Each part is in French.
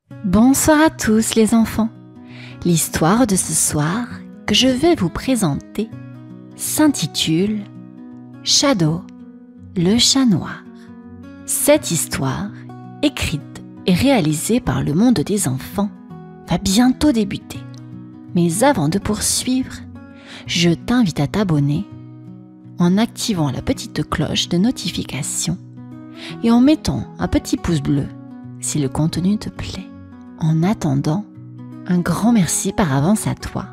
Bonsoir à tous les enfants. L'histoire de ce soir que je vais vous présenter s'intitule Shadow, le chat noir. Cette histoire, écrite et réalisée par le monde des enfants, va bientôt débuter. Mais avant de poursuivre, je t'invite à t'abonner en activant la petite cloche de notification et en mettant un petit pouce bleu si le contenu te plaît. En attendant, un grand merci par avance à toi.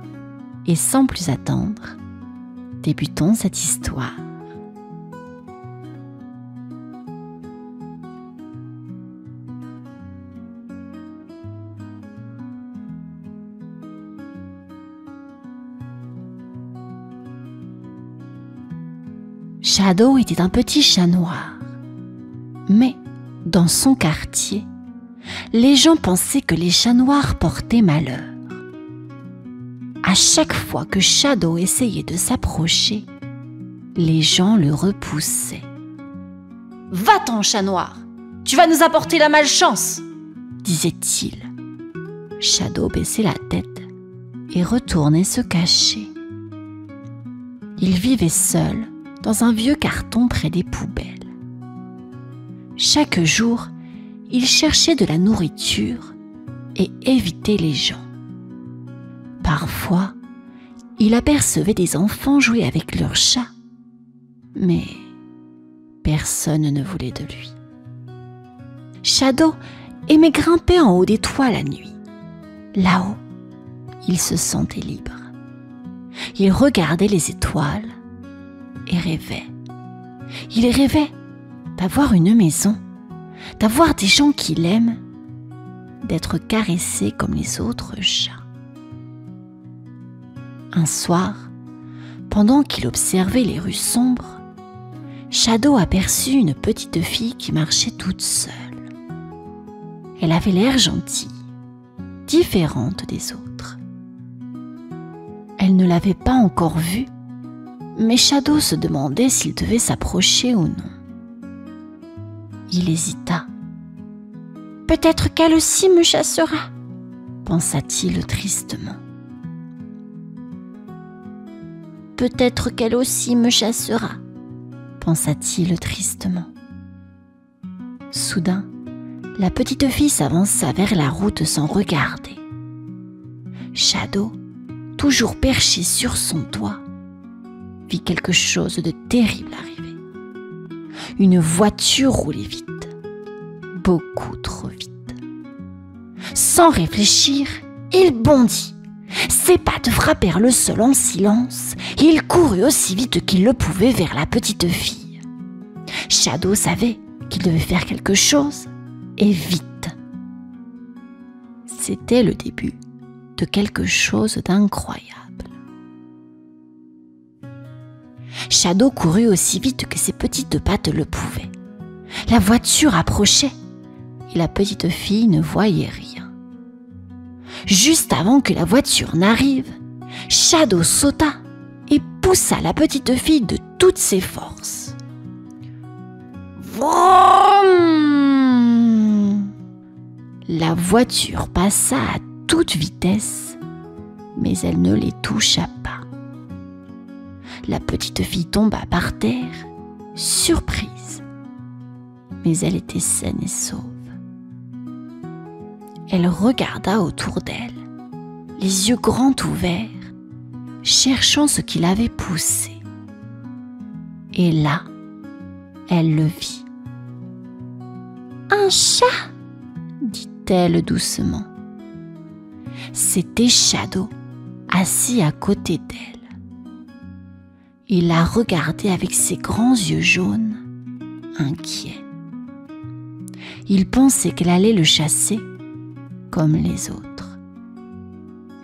Et sans plus attendre, débutons cette histoire. Shadow était un petit chat noir. Mais, dans son quartier, les gens pensaient que les chats noirs portaient malheur. À chaque fois que Shadow essayait de s'approcher, les gens le repoussaient. « Va-t'en, chat noir, tu vas nous apporter la malchance !» disait-il. Shadow baissait la tête et retournait se cacher. Il vivait seul dans un vieux carton près des poubelles. Chaque jour, il cherchait de la nourriture et évitait les gens. Parfois, il apercevait des enfants jouer avec leurs chats, mais personne ne voulait de lui. Shadow aimait grimper en haut des toits la nuit. Là-haut, il se sentait libre. Il regardait les étoiles et rêvait. Il rêvait d'avoir une maison, d'avoir des gens qu'il aime, d'être caressé comme les autres chats. Un soir, pendant qu'il observait les rues sombres, Shadow aperçut une petite fille qui marchait toute seule. Elle avait l'air gentille, différente des autres. Elle ne l'avait pas encore vue, mais Shadow se demandait s'il devait s'approcher ou non. Il hésita. « Peut-être qu'elle aussi me chassera » pensa-t-il tristement. « Peut-être qu'elle aussi me chassera » pensa-t-il tristement. Soudain, la petite fille s'avança vers la route sans regarder. Shadow, toujours perché sur son toit, vit quelque chose de terrible arriver. Une voiture roulait vite, beaucoup trop vite. Sans réfléchir, il bondit. Ses pattes frappèrent le sol en silence et il courut aussi vite qu'il le pouvait vers la petite fille. Shadow savait qu'il devait faire quelque chose et vite. C'était le début de quelque chose d'incroyable. Shadow courut aussi vite que ses petites pattes le pouvaient. La voiture approchait et la petite fille ne voyait rien. Juste avant que la voiture n'arrive, Shadow sauta et poussa la petite fille de toutes ses forces. Vroom! La voiture passa à toute vitesse, mais elle ne les toucha pas. La petite fille tomba par terre, surprise, mais elle était saine et sauve. Elle regarda autour d'elle, les yeux grands ouverts, cherchant ce qui l'avait poussée. Et là, elle le vit. « Un chat !» dit-elle doucement. C'était Shadow, assis à côté d'elle. Il la regardait avec ses grands yeux jaunes, inquiet. Il pensait qu'elle allait le chasser comme les autres.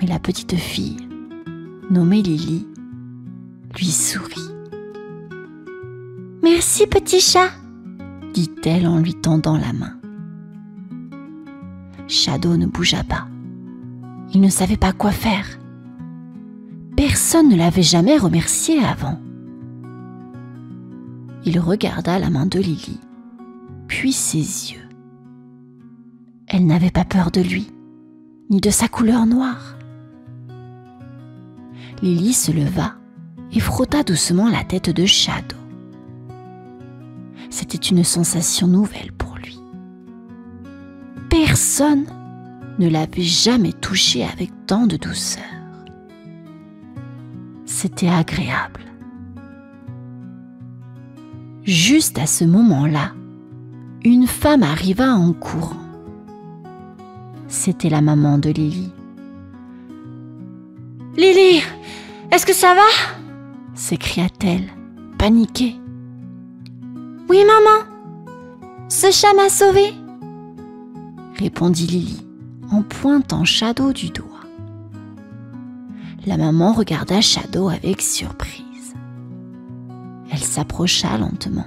Mais la petite fille, nommée Lily, lui sourit. « Merci, petit chat !» dit-elle en lui tendant la main. Shadow ne bougea pas. Il ne savait pas quoi faire. Personne ne l'avait jamais remercié avant. Il regarda la main de Lily, puis ses yeux. Elle n'avait pas peur de lui, ni de sa couleur noire. Lily se leva et frotta doucement la tête de Shadow. C'était une sensation nouvelle pour lui. Personne ne l'avait jamais touché avec tant de douceur. C'était agréable. Juste à ce moment-là, une femme arriva en courant. C'était la maman de Lily. « Lily, est-ce que ça va ?» s'écria-t-elle, paniquée. « Oui, maman, ce chat m'a sauvée !» répondit Lily en pointant Shadow du doigt. La maman regarda Shadow avec surprise. Elle s'approcha lentement.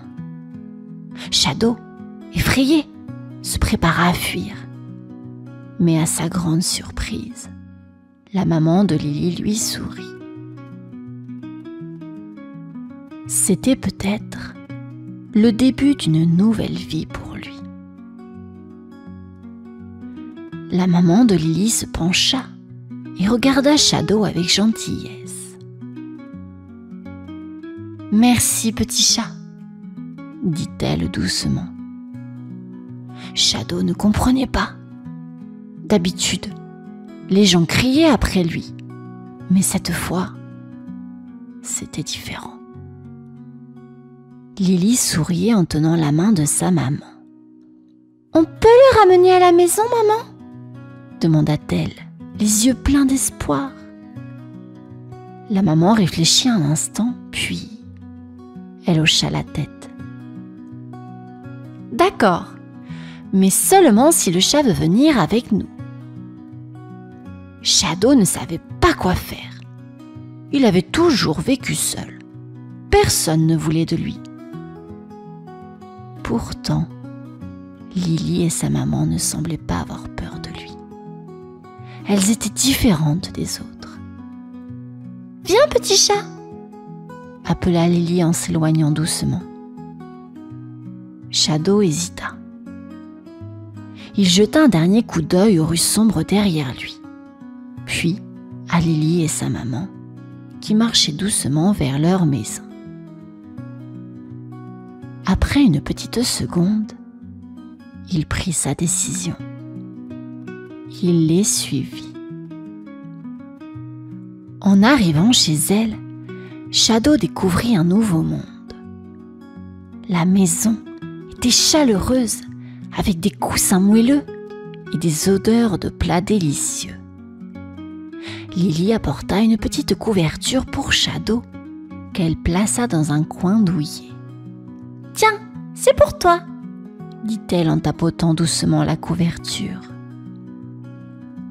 Shadow, effrayé, se prépara à fuir. Mais à sa grande surprise, la maman de Lily lui sourit. C'était peut-être le début d'une nouvelle vie pour lui. La maman de Lily se pencha et regarda Shadow avec gentillesse. « Merci, petit chat », dit-elle doucement. Shadow ne comprenait pas. D'habitude, les gens criaient après lui, mais cette fois, c'était différent. Lily souriait en tenant la main de sa maman. « On peut le ramener à la maison, maman ?» demanda-t-elle, les yeux pleins d'espoir. La maman réfléchit un instant, puis elle hocha la tête. « D'accord, mais seulement si le chat veut venir avec nous. » Shadow ne savait pas quoi faire. Il avait toujours vécu seul. Personne ne voulait de lui. Pourtant, Lily et sa maman ne semblaient pas avoir peur de lui. Elles étaient différentes des autres. « Viens, petit chat !» appela Lily en s'éloignant doucement. Shadow hésita. Il jeta un dernier coup d'œil aux rues sombres derrière lui, puis à Lily et sa maman, qui marchaient doucement vers leur maison. Après une petite seconde, il prit sa décision. Il les suivit. En arrivant chez elle, Shadow découvrit un nouveau monde. La maison était chaleureuse, avec des coussins moelleux et des odeurs de plats délicieux. Lily apporta une petite couverture pour Shadow qu'elle plaça dans un coin douillet. « Tiens, c'est pour toi !» dit-elle en tapotant doucement la couverture.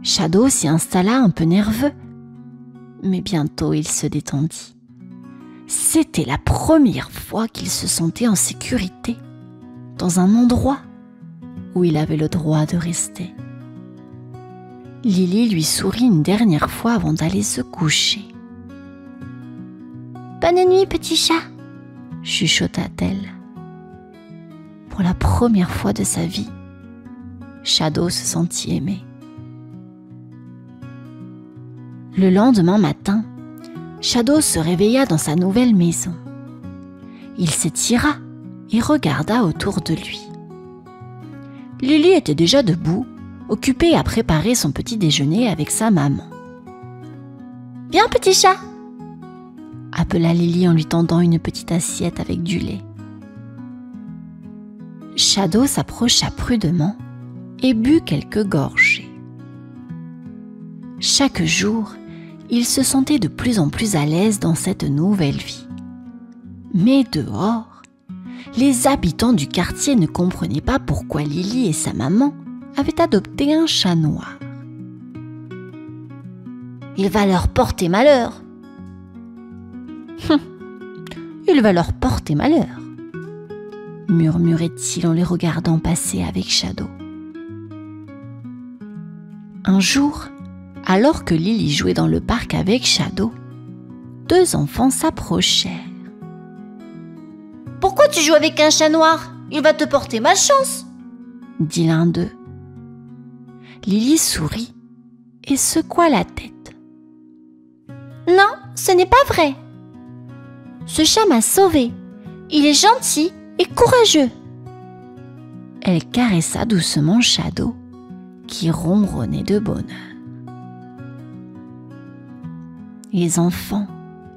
Shadow s'y installa un peu nerveux, mais bientôt il se détendit. C'était la première fois qu'il se sentait en sécurité, dans un endroit où il avait le droit de rester. Lily lui sourit une dernière fois avant d'aller se coucher. « Bonne nuit, petit chat !» chuchota-t-elle. Pour la première fois de sa vie, Shadow se sentit aimé. Le lendemain matin, Shadow se réveilla dans sa nouvelle maison. Il s'étira et regarda autour de lui. Lily était déjà debout, occupée à préparer son petit déjeuner avec sa maman. « Viens, petit chat !» appela Lily en lui tendant une petite assiette avec du lait. Shadow s'approcha prudemment et but quelques gorgées. Chaque jour, il se sentait de plus en plus à l'aise dans cette nouvelle vie. Mais dehors, les habitants du quartier ne comprenaient pas pourquoi Lily et sa maman avaient adopté un chat noir. « Il va leur porter malheur !»« Il va leur porter malheur !» murmurait-il en les regardant passer avec Shadow. Un jour, alors que Lily jouait dans le parc avec Shadow, deux enfants s'approchèrent. « Pourquoi tu joues avec un chat noir ? Il va te porter malchance !» dit l'un d'eux. Lily sourit et secoua la tête. Non, ce n'est pas vrai. Ce chat m'a sauvée. Il est gentil et courageux. Elle caressa doucement Shadow, qui ronronnait de bonheur. Les enfants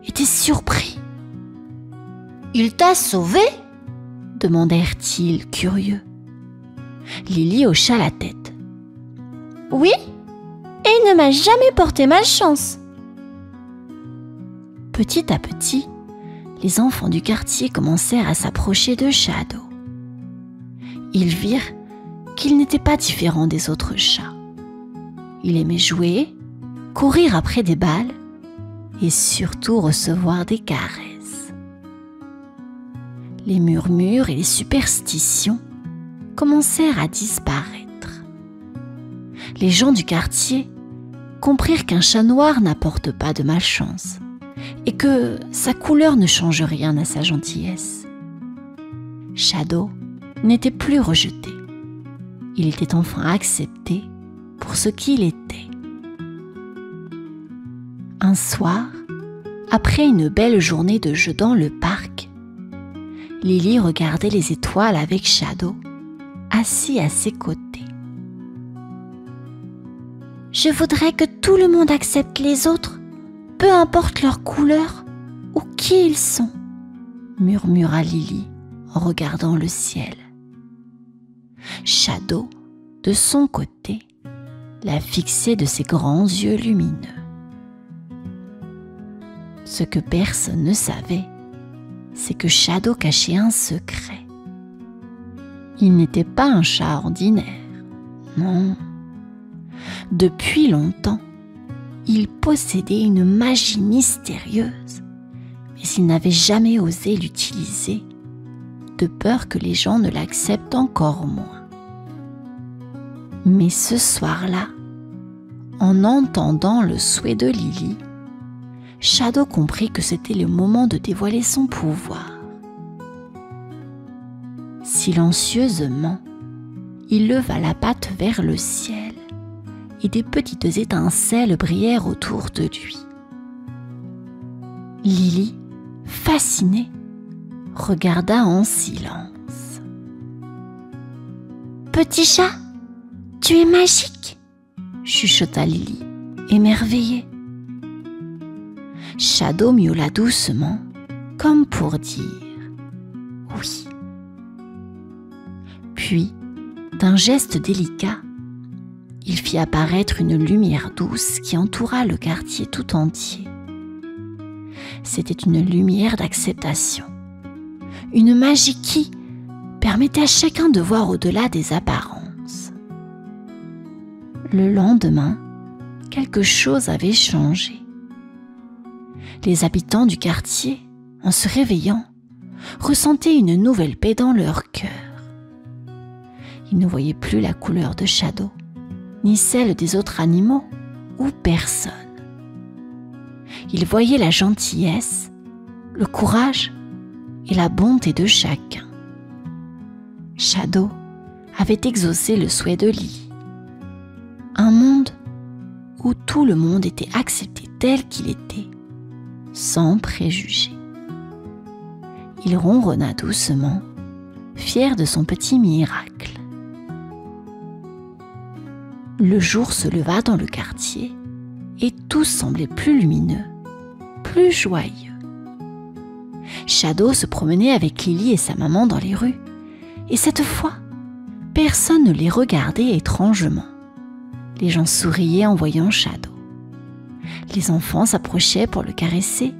étaient surpris. « Il t'a sauvée ?» demandèrent-ils curieux. Lily hocha la tête. « Oui, et il ne m'a jamais porté malchance. » Petit à petit, les enfants du quartier commencèrent à s'approcher de Shadow. Ils virent qu'il n'était pas différent des autres chats. Il aimait jouer, courir après des balles et surtout recevoir des caresses. Les murmures et les superstitions commencèrent à disparaître. Les gens du quartier comprirent qu'un chat noir n'apporte pas de malchance et que sa couleur ne change rien à sa gentillesse. Shadow n'était plus rejeté. Il était enfin accepté pour ce qu'il était. Un soir, après une belle journée de jeu dans le parc, Lily regardait les étoiles avec Shadow, assis à ses côtés. « Je voudrais que tout le monde accepte les autres, peu importe leur couleur ou qui ils sont, » murmura Lily en regardant le ciel. Shadow, de son côté, la fixait de ses grands yeux lumineux. Ce que personne ne savait, c'est que Shadow cachait un secret. Il n'était pas un chat ordinaire, non. Depuis longtemps, il possédait une magie mystérieuse, mais il n'avait jamais osé l'utiliser, de peur que les gens ne l'acceptent encore moins. Mais ce soir-là, en entendant le souhait de Lily, Shadow comprit que c'était le moment de dévoiler son pouvoir. Silencieusement, il leva la patte vers le ciel et des petites étincelles brillèrent autour de lui. Lily, fascinée, regarda en silence. « Petit chat, tu es magique !» chuchota Lily, émerveillée. Shadow miaula doucement, comme pour dire « oui ». Puis, d'un geste délicat, il fit apparaître une lumière douce qui entoura le quartier tout entier. C'était une lumière d'acceptation, une magie qui permettait à chacun de voir au-delà des apparences. Le lendemain, quelque chose avait changé. Les habitants du quartier, en se réveillant, ressentaient une nouvelle paix dans leur cœur. Ils ne voyaient plus la couleur de Shadow, ni celle des autres animaux ou personne. Ils voyaient la gentillesse, le courage et la bonté de chacun. Shadow avait exaucé le souhait de Lily. Un monde où tout le monde était accepté tel qu'il était, sans préjugés. Il ronronna doucement, fier de son petit miracle. Le jour se leva dans le quartier et tout semblait plus lumineux, plus joyeux. Shadow se promenait avec Lily et sa maman dans les rues, et cette fois, personne ne les regardait étrangement. Les gens souriaient en voyant Shadow. Les enfants s'approchaient pour le caresser,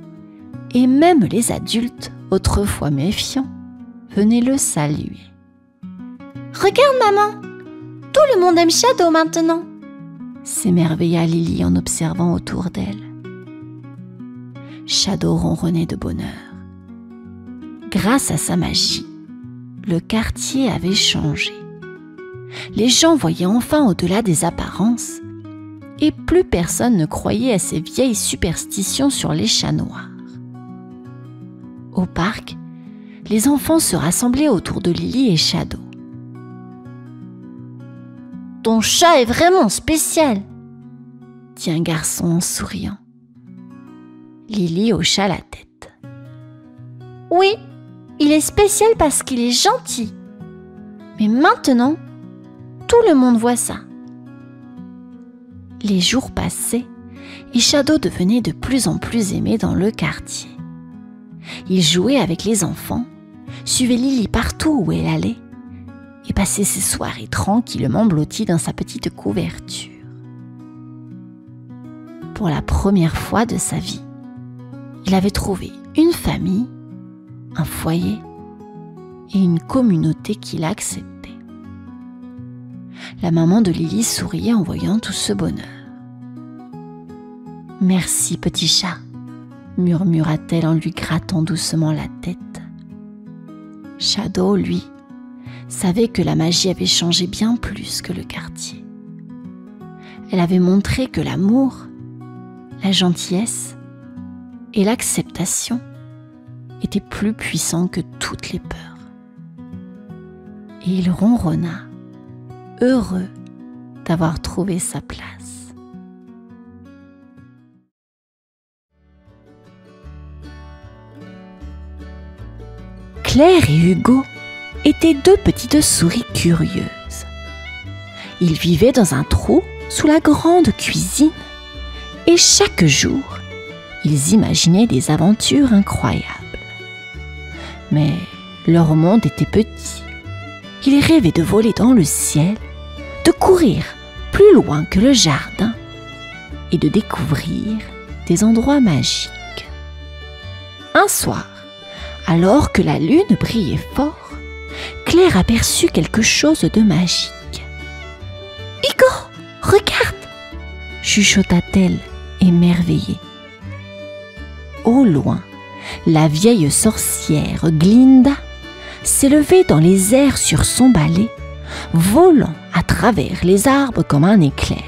et même les adultes, autrefois méfiants, venaient le saluer. « Regarde, maman! Tout le monde aime Shadow maintenant !» s'émerveilla Lily en observant autour d'elle. Shadow ronronnait de bonheur. Grâce à sa magie, le quartier avait changé. Les gens voyaient enfin au-delà des apparences et plus personne ne croyait à ces vieilles superstitions sur les chats noirs. Au parc, les enfants se rassemblaient autour de Lily et Shadow. ton chat est vraiment spécial, dit un garçon en souriant. Lily hocha la tête. Oui, il est spécial parce qu'il est gentil. Mais maintenant, tout le monde voit ça. Les jours passaient et Shadow devenait de plus en plus aimé dans le quartier. Il jouait avec les enfants, suivait Lily partout où elle allait et passait ses soirées tranquillement blotti dans sa petite couverture. Pour la première fois de sa vie, il avait trouvé une famille, un foyer et une communauté qui l'acceptait. La maman de Lily souriait en voyant tout ce bonheur. « Merci, petit chat », murmura-t-elle en lui grattant doucement la tête. Shadow, lui, savait que la magie avait changé bien plus que le quartier. Elle avait montré que l'amour, la gentillesse et l'acceptation étaient plus puissants que toutes les peurs. Et il ronronna, heureux d'avoir trouvé sa place. Claire et Hugo étaient deux petites souris curieuses. Ils vivaient dans un trou sous la grande cuisine et chaque jour, ils imaginaient des aventures incroyables. Mais leur monde était petit. Ils rêvaient de voler dans le ciel, de courir plus loin que le jardin et de découvrir des endroits magiques. Un soir, alors que la lune brillait fort, Claire aperçut quelque chose de magique. « Hugo, regarde !» chuchota-t-elle, émerveillée. Au loin, la vieille sorcière Glinda s'élevait dans les airs sur son balai, volant à travers les arbres comme un éclair.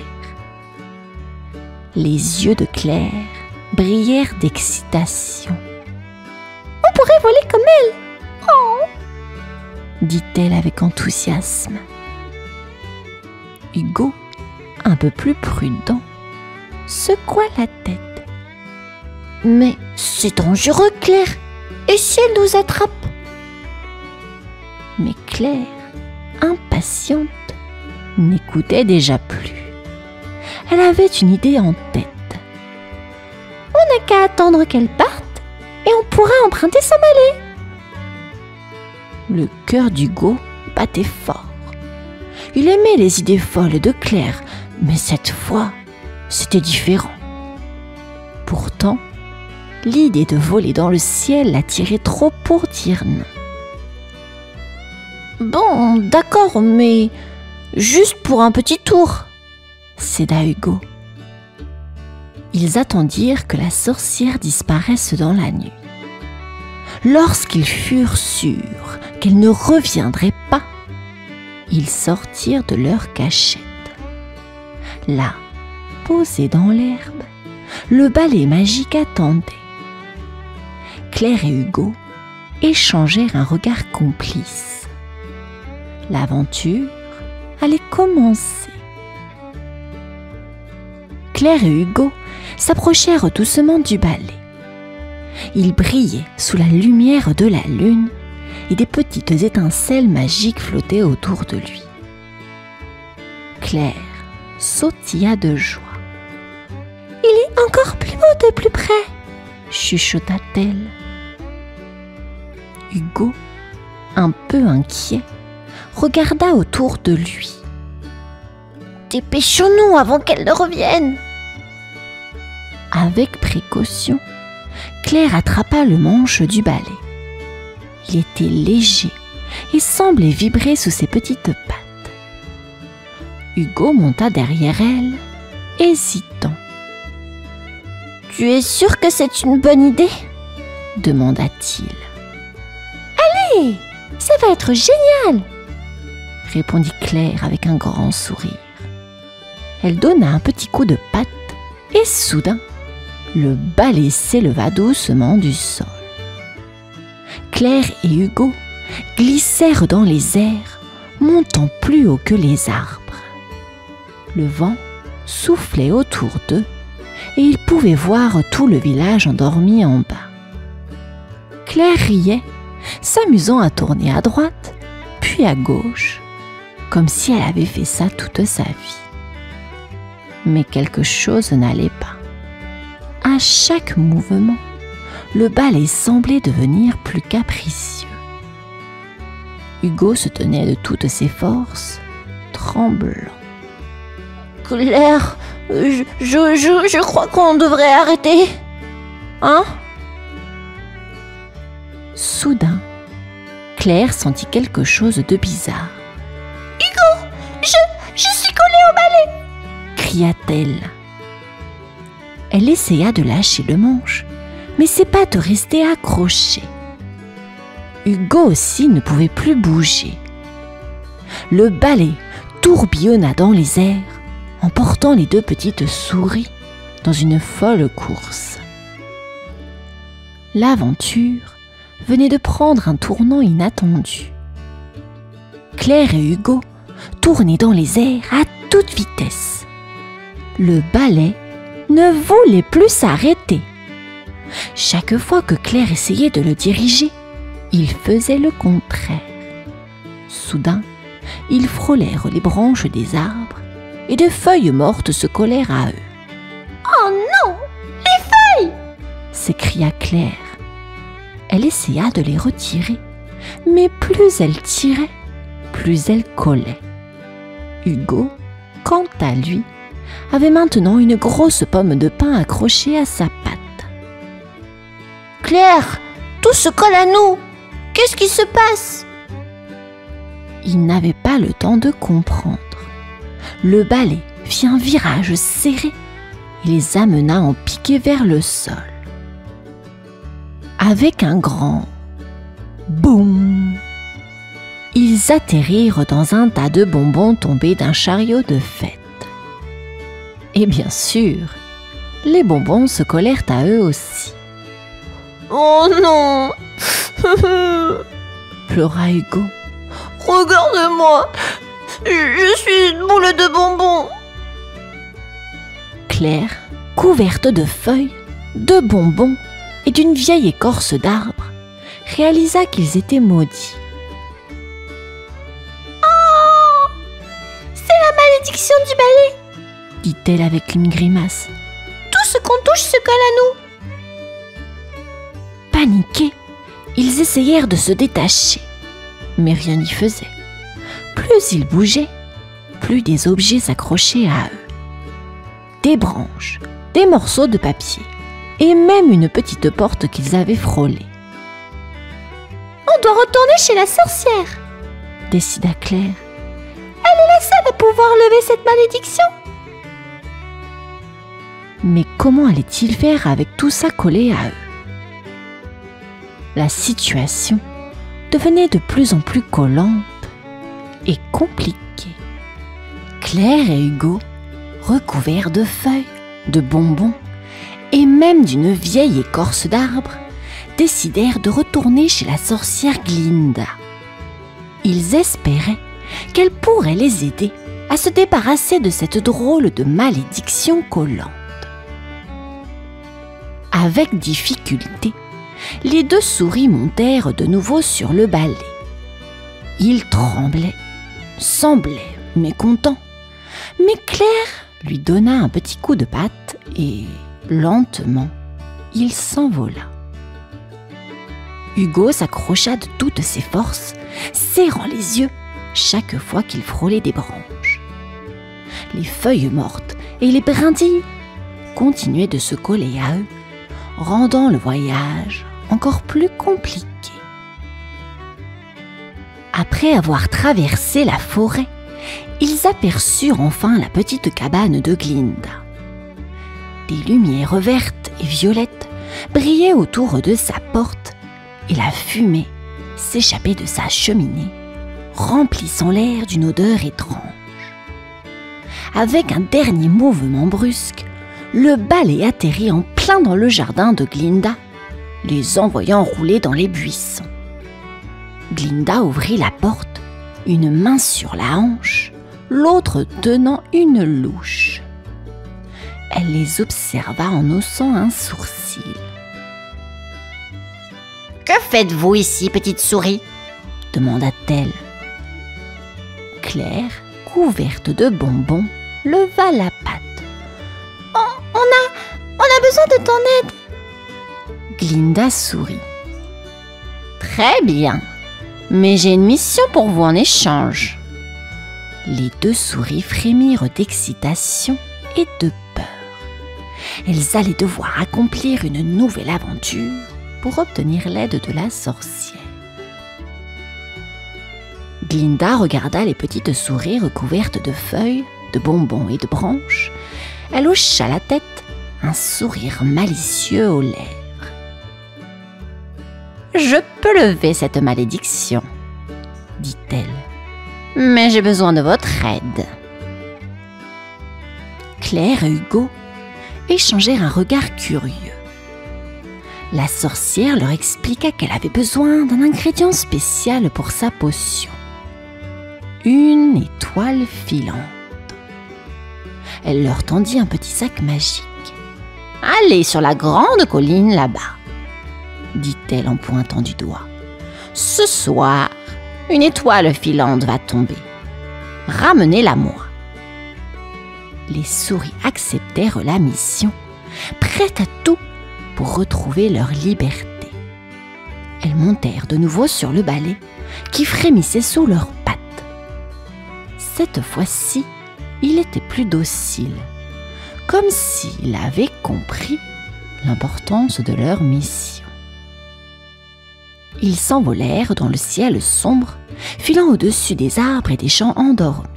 Les yeux de Claire brillèrent d'excitation. « On pourrait voler comme elle !» Oh, dit-elle avec enthousiasme. Hugo, un peu plus prudent, secoua la tête. « Mais c'est dangereux, Claire. Et si elle nous attrape ?» Mais Claire, impatiente, n'écoutait déjà plus. Elle avait une idée en tête. « On n'a qu'à attendre qu'elle parte et on pourra emprunter son balai. » Le cœur d'Hugo battait fort. Il aimait les idées folles de Claire, mais cette fois, c'était différent. Pourtant, l'idée de voler dans le ciel l'attirait trop pour dire non. « Bon, d'accord, mais juste pour un petit tour, » céda Hugo. Ils attendirent que la sorcière disparaisse dans la nuit. Lorsqu'ils furent sûrs qu'elle ne reviendrait pas, ils sortirent de leur cachette. Là, posé dans l'herbe, le balai magique attendait. Claire et Hugo échangèrent un regard complice. L'aventure allait commencer. Claire et Hugo s'approchèrent doucement du balai. Il brillait sous la lumière de la lune et des petites étincelles magiques flottaient autour de lui. Claire sautilla de joie. « Il est encore plus beau de plus près !» chuchota-t-elle. Hugo, un peu inquiet, regarda autour de lui. « Dépêchons-nous avant qu'elle ne revienne !» Avec précaution, Claire attrapa le manche du balai. Il était léger et semblait vibrer sous ses petites pattes. Hugo monta derrière elle, hésitant. « Tu es sûr que c'est une bonne idée ?» demanda-t-il. « Allez, ça va être génial !» répondit Claire avec un grand sourire. Elle donna un petit coup de patte et soudain, le balai s'éleva doucement du sol. Claire et Hugo glissèrent dans les airs, montant plus haut que les arbres. Le vent soufflait autour d'eux et ils pouvaient voir tout le village endormi en bas. Claire riait, s'amusant à tourner à droite, puis à gauche, comme si elle avait fait ça toute sa vie. Mais quelque chose n'allait pas. À chaque mouvement, le balai semblait devenir plus capricieux. Hugo se tenait de toutes ses forces, tremblant. « Claire, je crois qu'on devrait arrêter. Hein ?» Soudain, Claire sentit quelque chose de bizarre. « Hugo, je suis collée au balai !» cria-t-elle. Elle essaya de lâcher le manche, mais ses pattes restaient accrochées. Hugo aussi ne pouvait plus bouger. Le balai tourbillonna dans les airs, emportant les deux petites souris dans une folle course. L'aventure venait de prendre un tournant inattendu. Claire et Hugo tournaient dans les airs à toute vitesse. Le balai ne voulait plus s'arrêter. Chaque fois que Claire essayait de le diriger, il faisait le contraire. Soudain, ils frôlèrent les branches des arbres et des feuilles mortes se collèrent à eux. « Oh non, les feuilles !» s'écria Claire. Elle essaya de les retirer, mais plus elle tirait, plus elle collait. Hugo, quant à lui, avait maintenant une grosse pomme de pin accrochée à sa patte. « Claire, tout se colle à nous. Qu'est-ce qui se passe ?» Il n'avait pas le temps de comprendre. Le balai fit un virage serré et les amena en piqué vers le sol. Avec un grand boum, ils atterrirent dans un tas de bonbons tombés d'un chariot de fête. Et bien sûr, les bonbons se collèrent à eux aussi. « Oh non !» pleura Hugo. « Regarde-moi, je suis une boule de bonbons !» Claire, couverte de feuilles, de bonbons et d'une vieille écorce d'arbre, réalisa qu'ils étaient maudits. « Oh, c'est la malédiction du balai !» dit-elle avec une grimace. « Tout ce qu'on touche se colle à nous !» Paniqués, ils essayèrent de se détacher, mais rien n'y faisait. Plus ils bougeaient, plus des objets s'accrochaient à eux. Des branches, des morceaux de papier et même une petite porte qu'ils avaient frôlée. « On doit retourner chez la sorcière !» décida Claire. « Elle est la seule à pouvoir lever cette malédiction !» Mais comment allait-il faire avec tout ça collé à eux? La situation devenait de plus en plus collante et compliquée. Claire et Hugo, recouverts de feuilles, de bonbons et même d'une vieille écorce d'arbre, décidèrent de retourner chez la sorcière Glinda. Ils espéraient qu'elle pourrait les aider à se débarrasser de cette drôle de malédiction collante. Avec difficulté, les deux souris montèrent de nouveau sur le balai. Ils tremblaient, semblaient mécontents, mais Claire lui donna un petit coup de patte et, lentement, il s'envola. Hugo s'accrocha de toutes ses forces, serrant les yeux chaque fois qu'il frôlait des branches. Les feuilles mortes et les brindilles continuaient de se coller à eux, rendant le voyage encore plus compliqué. Après avoir traversé la forêt, ils aperçurent enfin la petite cabane de Glinda. Des lumières vertes et violettes brillaient autour de sa porte et la fumée s'échappait de sa cheminée, remplissant l'air d'une odeur étrange. Avec un dernier mouvement brusque, le balai atterrit en plein dans le jardin de Glinda, les envoyant rouler dans les buissons. Glinda ouvrit la porte, une main sur la hanche, l'autre tenant une louche. Elle les observa en haussant un sourcil. « Que faites-vous ici, petite souris ?» demanda-t-elle. Claire, couverte de bonbons, leva la patte. « On a besoin de ton aide !» Glinda sourit. « Très bien, mais j'ai une mission pour vous en échange. » Les deux souris frémirent d'excitation et de peur. Elles allaient devoir accomplir une nouvelle aventure pour obtenir l'aide de la sorcière. Glinda regarda les petites souris recouvertes de feuilles, de bonbons et de branches. Elle hocha la tête, un sourire malicieux aux lèvres. « Je peux lever cette malédiction, » dit-elle, « mais j'ai besoin de votre aide. » Claire et Hugo échangèrent un regard curieux. La sorcière leur expliqua qu'elle avait besoin d'un ingrédient spécial pour sa potion. Une étoile filante. Elle leur tendit un petit sac magique. « Allez sur la grande colline là-bas, » dit-elle en pointant du doigt. « Ce soir, une étoile filante va tomber. Ramenez-la-moi. » Les souris acceptèrent la mission, prêtes à tout pour retrouver leur liberté. Elles montèrent de nouveau sur le balai qui frémissait sous leurs pattes. Cette fois-ci, il était plus docile, comme s'il avait compris l'importance de leur mission. Ils s'envolèrent dans le ciel sombre, filant au-dessus des arbres et des champs endormis.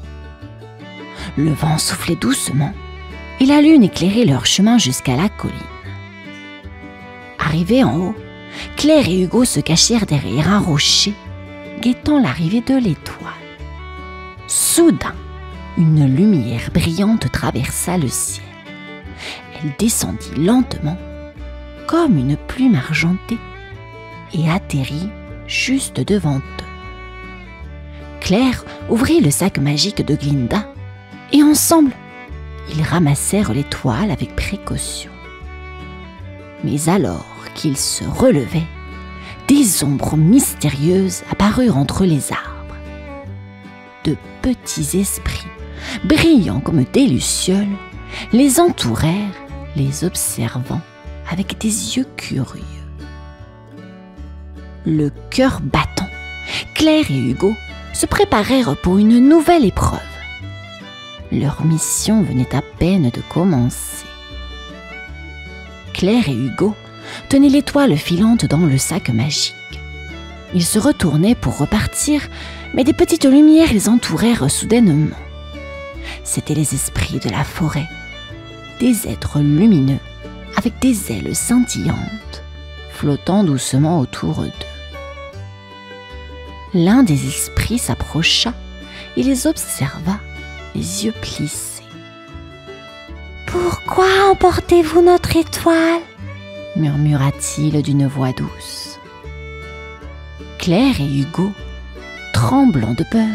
Le vent soufflait doucement et la lune éclairait leur chemin jusqu'à la colline. Arrivés en haut, Claire et Hugo se cachèrent derrière un rocher, guettant l'arrivée de l'étoile. Soudain, une lumière brillante traversa le ciel. Elle descendit lentement, comme une plume argentée, et atterrit juste devant eux. Claire ouvrit le sac magique de Glinda, et ensemble, ils ramassèrent l'étoile avec précaution. Mais alors qu'ils se relevaient, des ombres mystérieuses apparurent entre les arbres. De petits esprits, brillants comme des lucioles, les entourèrent, les observant avec des yeux curieux. Le cœur battant, Claire et Hugo se préparèrent pour une nouvelle épreuve. Leur mission venait à peine de commencer. Claire et Hugo tenaient l'étoile filante dans le sac magique. Ils se retournaient pour repartir, mais des petites lumières les entourèrent soudainement. C'étaient les esprits de la forêt, des êtres lumineux avec des ailes scintillantes, flottant doucement autour d'eux. L'un des esprits s'approcha et les observa, les yeux plissés. « Pourquoi emportez-vous notre étoile ?» murmura-t-il d'une voix douce. Claire et Hugo, tremblants de peur,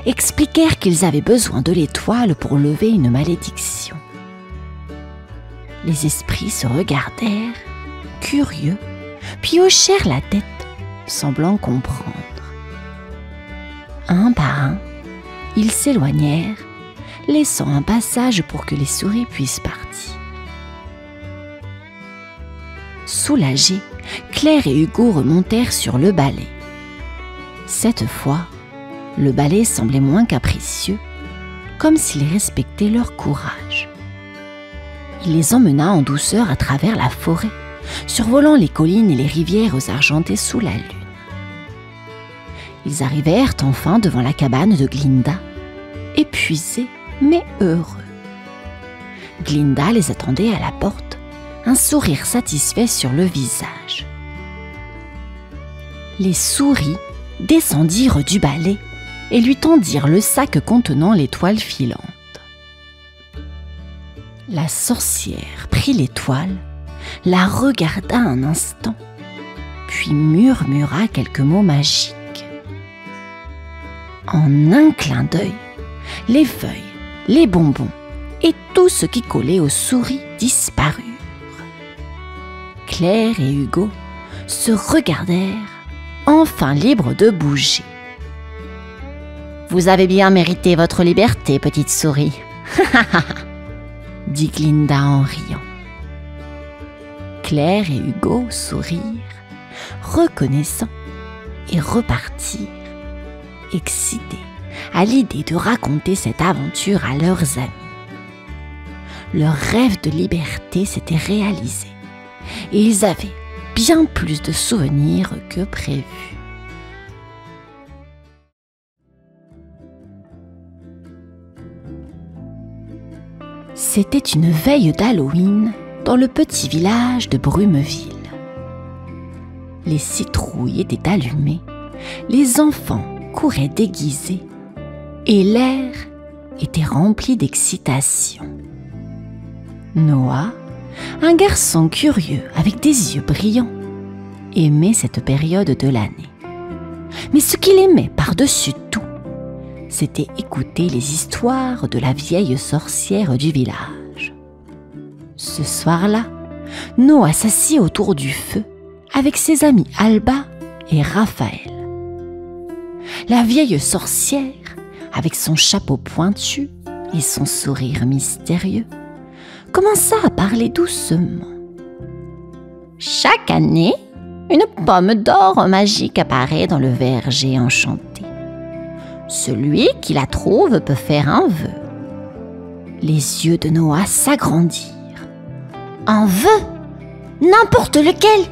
expliquèrent qu'ils avaient besoin de l'étoile pour lever une malédiction. Les esprits se regardèrent, curieux, puis hochèrent la tête, semblant comprendre. Un par un, ils s'éloignèrent, laissant un passage pour que les souris puissent partir. Soulagés, Claire et Hugo remontèrent sur le balai. Cette fois, le balai semblait moins capricieux, comme s'il respectait leur courage. Il les emmena en douceur à travers la forêt, survolant les collines et les rivières argentées sous la lune. Ils arrivèrent enfin devant la cabane de Glinda, épuisés mais heureux. Glinda les attendait à la porte, un sourire satisfait sur le visage. Les souris descendirent du balai et lui tendirent le sac contenant l'étoile filante. La sorcière prit l'étoile, la regarda un instant, puis murmura quelques mots magiques. En un clin d'œil, Les feuilles, les bonbons et tout ce qui collait aux souris disparurent. Claire et Hugo se regardèrent, enfin libres de bouger. « Vous avez bien mérité votre liberté, petite souris, » dit Glinda en riant. Claire et Hugo sourirent, reconnaissant, et repartirent, excités à l'idée de raconter cette aventure à leurs amis. Leur rêve de liberté s'était réalisé et ils avaient bien plus de souvenirs que prévu. C'était une veille d'Halloween dans le petit village de Brumeville. Les citrouilles étaient allumées, les enfants couraient déguisés et l'air était rempli d'excitation. Noah, un garçon curieux avec des yeux brillants, aimait cette période de l'année. Mais ce qu'il aimait par-dessus tout, c'était écouter les histoires de la vieille sorcière du village. Ce soir-là, Noah s'assit autour du feu avec ses amis Alba et Raphaël. La vieille sorcière, avec son chapeau pointu et son sourire mystérieux, commença à parler doucement. Chaque année, une pomme d'or magique apparaît dans le verger enchanté. Celui qui la trouve peut faire un vœu. Les yeux de Noah s'agrandirent. Un vœu? N'importe lequel?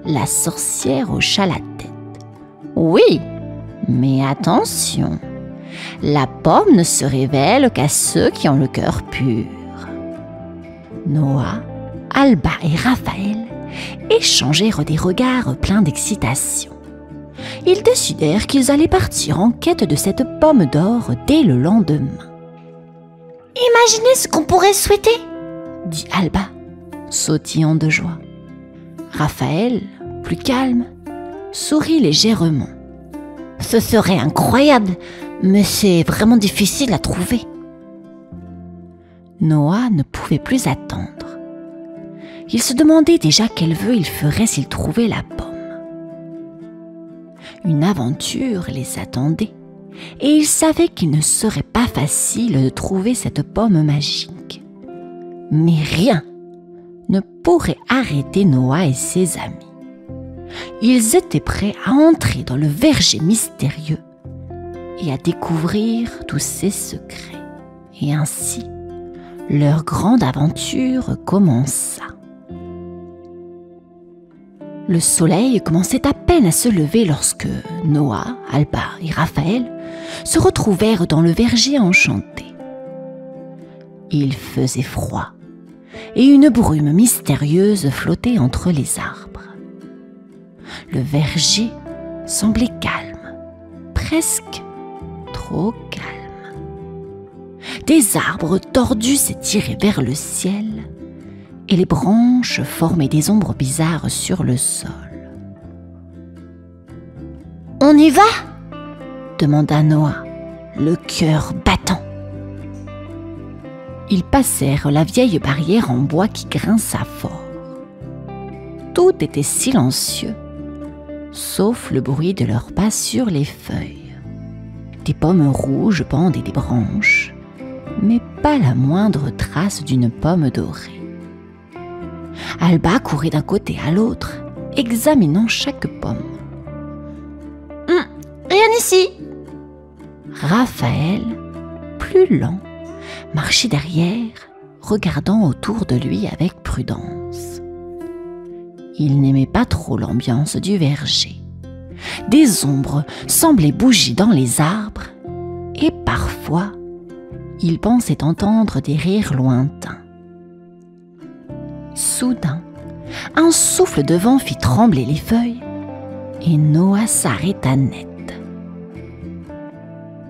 La sorcière hocha la tête. Oui, mais attention, la pomme ne se révèle qu'à ceux qui ont le cœur pur. Noah, Alba et Raphaël échangèrent des regards pleins d'excitation. Ils décidèrent qu'ils allaient partir en quête de cette pomme d'or dès le lendemain. « Imaginez ce qu'on pourrait souhaiter !» dit Alba, sautillant de joie. Raphaël, plus calme, sourit légèrement. « Ce serait incroyable, mais c'est vraiment difficile à trouver. » Noah ne pouvait plus attendre. Il se demandait déjà quel vœu il ferait s'il trouvait la pomme. Une aventure les attendait et il savait qu'il ne serait pas facile de trouver cette pomme magique. Mais rien ne pourrait arrêter Noah et ses amis. Ils étaient prêts à entrer dans le verger mystérieux et à découvrir tous ses secrets. Et ainsi, leur grande aventure commença. Le soleil commençait à peine à se lever lorsque Noah, Alba et Raphaël se retrouvèrent dans le verger enchanté. Il faisait froid et une brume mystérieuse flottait entre les arbres. Le verger semblait calme, presque trop calme. Des arbres tordus s'étiraient vers le ciel et les branches formaient des ombres bizarres sur le sol. « On y va ?» demanda Noah, le cœur battant. Ils passèrent la vieille barrière en bois qui grinça fort. Tout était silencieux, sauf le bruit de leurs pas sur les feuilles. Des pommes rouges pendaient des branches, mais pas la moindre trace d'une pomme dorée. Alba courait d'un côté à l'autre, examinant chaque pomme. Rien ici. Raphaël, plus lent, marchait derrière, regardant autour de lui avec prudence. Il n'aimait pas trop l'ambiance du verger. Des ombres semblaient bouger dans les arbres et parfois, il pensait entendre des rires lointains. Soudain, un souffle de vent fit trembler les feuilles et Noah s'arrêta net.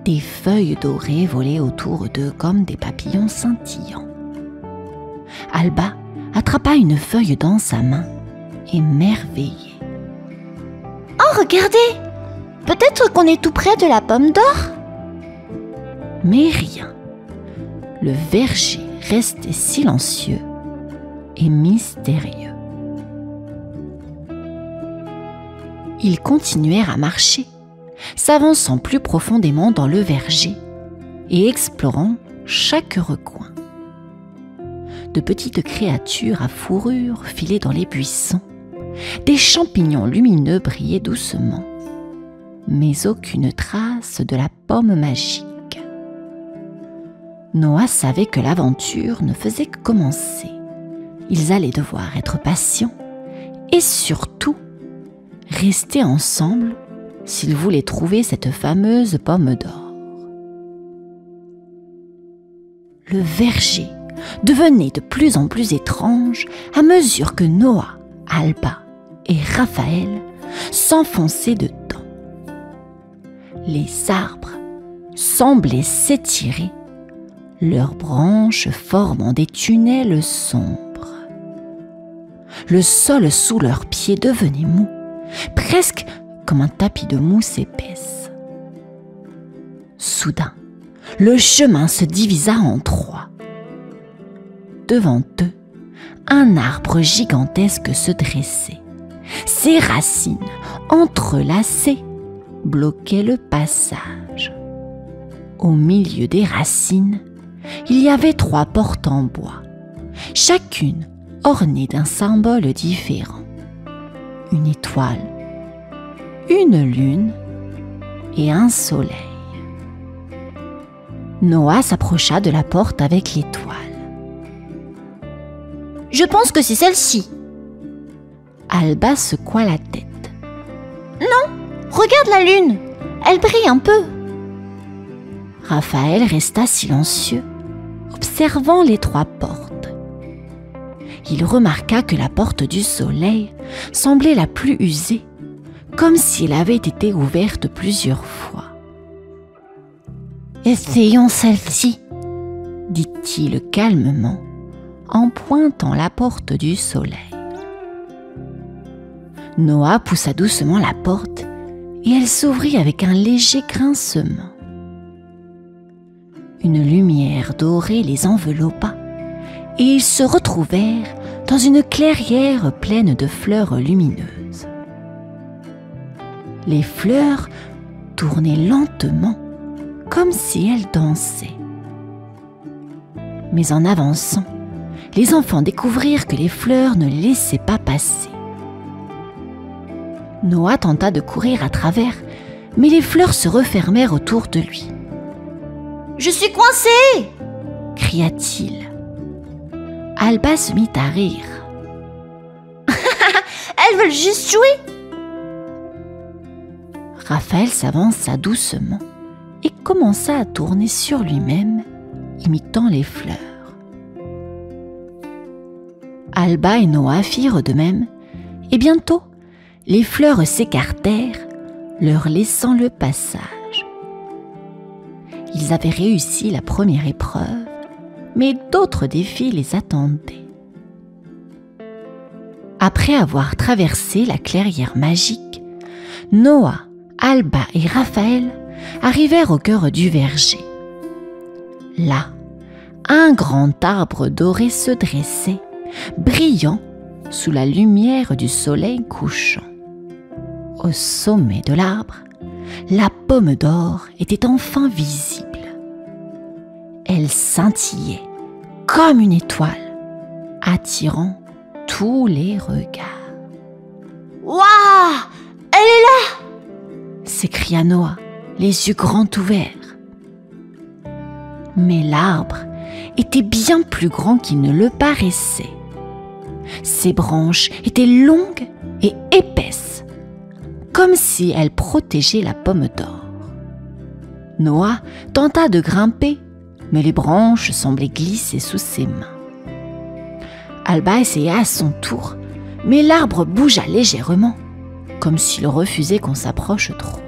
Des feuilles dorées volaient autour d'eux comme des papillons scintillants. Alba attrapa une feuille dans sa main, émerveillée. « Oh, regardez! Peut-être qu'on est tout près de la pomme d'or !» Mais rien. Le verger restait silencieux et mystérieux. Ils continuèrent à marcher, s'avançant plus profondément dans le verger et explorant chaque recoin. De petites créatures à fourrure filaient dans les buissons. Des champignons lumineux brillaient doucement, mais aucune trace de la pomme magique. Noah savait que l'aventure ne faisait que commencer. Ils allaient devoir être patients et surtout rester ensemble s'ils voulaient trouver cette fameuse pomme d'or. Le verger devenait de plus en plus étrange à mesure que Noah, Alba et Raphaël s'enfonçaient dedans. Les arbres semblaient s'étirer, leurs branches formant des tunnels sombres. Le sol sous leurs pieds devenait mou, presque comme un tapis de mousse épaisse. Soudain, le chemin se divisa en trois. Devant eux, un arbre gigantesque se dressait. Ses racines, entrelacées, bloquaient le passage. Au milieu des racines, il y avait 3 portes en bois, chacune ornée d'un symbole différent. Une étoile, une lune et un soleil. Noah s'approcha de la porte avec l'étoile. « Je pense que c'est celle-ci. » Alba secoua la tête. « Non, regarde la lune, elle brille un peu. » Raphaël resta silencieux, observant les 3 portes. Il remarqua que la porte du soleil semblait la plus usée, comme si elle avait été ouverte plusieurs fois. « Essayons celle-ci, » dit-il calmement, en pointant la porte du soleil. Noah poussa doucement la porte et elle s'ouvrit avec un léger grincement. Une lumière dorée les enveloppa et ils se retrouvèrent dans une clairière pleine de fleurs lumineuses. Les fleurs tournaient lentement, comme si elles dansaient. Mais en avançant, les enfants découvrirent que les fleurs ne les laissaient pas passer. Noah tenta de courir à travers, mais les fleurs se refermèrent autour de lui. « Je suis coincé !» cria-t-il. Alba se mit à rire. « Elles veulent juste jouer !» Raphaël s'avança doucement et commença à tourner sur lui-même, imitant les fleurs. Alba et Noah firent de même, et bientôt, les fleurs s'écartèrent, leur laissant le passage. Ils avaient réussi la première épreuve, mais d'autres défis les attendaient. Après avoir traversé la clairière magique, Noah, Alba et Raphaël arrivèrent au cœur du verger. Là, un grand arbre doré se dressait, brillant sous la lumière du soleil couchant. Au sommet de l'arbre, la pomme d'or était enfin visible. Elle scintillait comme une étoile, attirant tous les regards. « Waouh! Elle est là !» s'écria Noah, les yeux grands ouverts. Mais l'arbre était bien plus grand qu'il ne le paraissait. Ses branches étaient longues et épaisses, comme si elles protégeaient la pomme d'or. Noah tenta de grimper, mais les branches semblaient glisser sous ses mains. Alba essaya à son tour, mais l'arbre bougea légèrement, comme s'il refusait qu'on s'approche trop.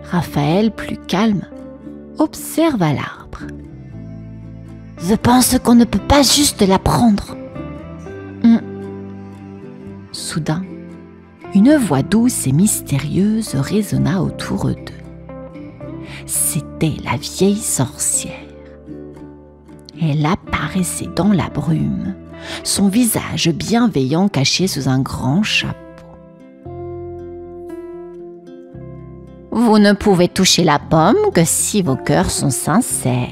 Raphaël, plus calme, observa l'arbre. « Je pense qu'on ne peut pas juste la prendre. » Soudain, une voix douce et mystérieuse résonna autour d'eux. C'était la vieille sorcière. Elle apparaissait dans la brume, son visage bienveillant caché sous un grand chapeau. « Vous ne pouvez toucher la pomme que si vos cœurs sont sincères, »